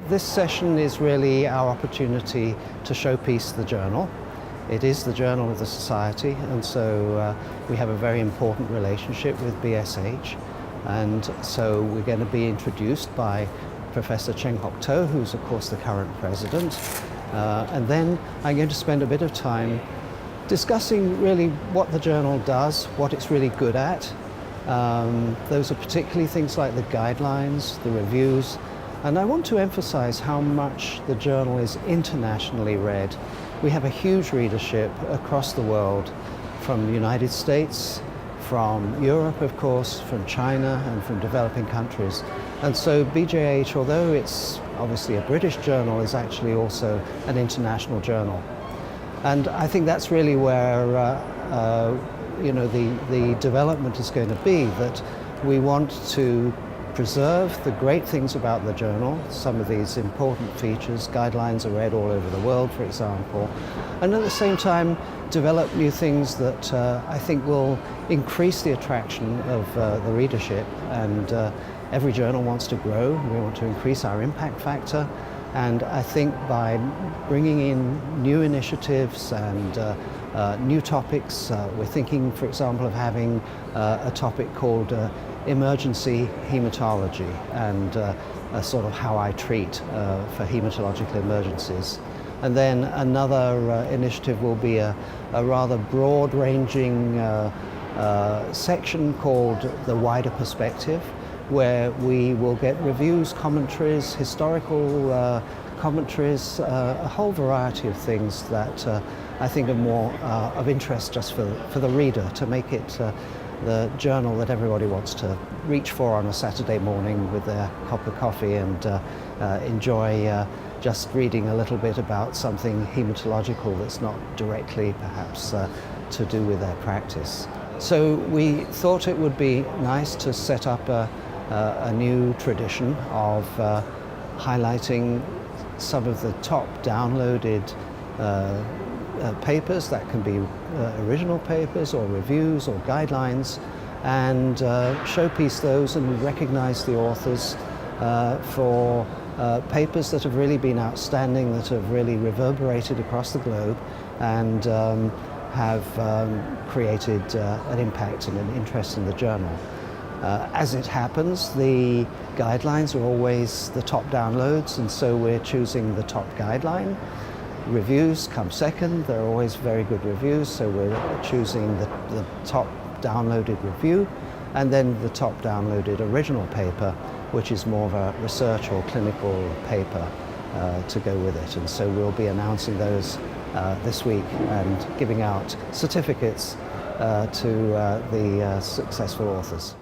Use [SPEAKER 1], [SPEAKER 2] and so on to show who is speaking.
[SPEAKER 1] This session is really our opportunity to showpiece the journal. It is the journal of the Society, and so we have a very important relationship with BSH. And so we're going to be introduced by Professor Cheng Hock To, who's of course the current president. And then I'm going to spend a bit of time discussing really what the journal does, what it's really good at. Those are particularly things like the guidelines, the reviews, and I want to emphasize how much the journal is internationally read. We have a huge readership across the world, from the United States, from Europe of course, from China and from developing countries. And so BJH, although it's obviously a British journal, is actually also an international journal. And I think that's really where the development is going to be, that we want to preserve the great things about the journal, some of these important features. Guidelines are read all over the world, for example, and at the same time develop new things that I think will increase the attraction of the readership. And every journal wants to grow. We want to increase our impact factor. And I think by bringing in new initiatives and new topics, we're thinking, for example, of having a topic called emergency haematology, and a sort of how I treat for hematological emergencies. And then another initiative will be a rather broad-ranging section called the wider perspective, where we will get reviews, commentaries, historical commentaries, a whole variety of things that I think are more of interest just for the reader, to make it the journal that everybody wants to reach for on a Saturday morning with their cup of coffee and enjoy just reading a little bit about something hematological that's not directly perhaps to do with their practice. So we thought it would be nice to set up a new tradition of highlighting some of the top downloaded papers that can be original papers or reviews or guidelines, and showpiece those and recognize the authors for papers that have really been outstanding, that have really reverberated across the globe and have created an impact and an interest in the journal. As it happens, the guidelines are always the top downloads, and so we're choosing the top guideline. Reviews come second. They're always very good reviews, so we're choosing the top downloaded review, and then the top downloaded original paper, which is more of a research or clinical paper to go with it. And so we'll be announcing those this week and giving out certificates to the successful authors.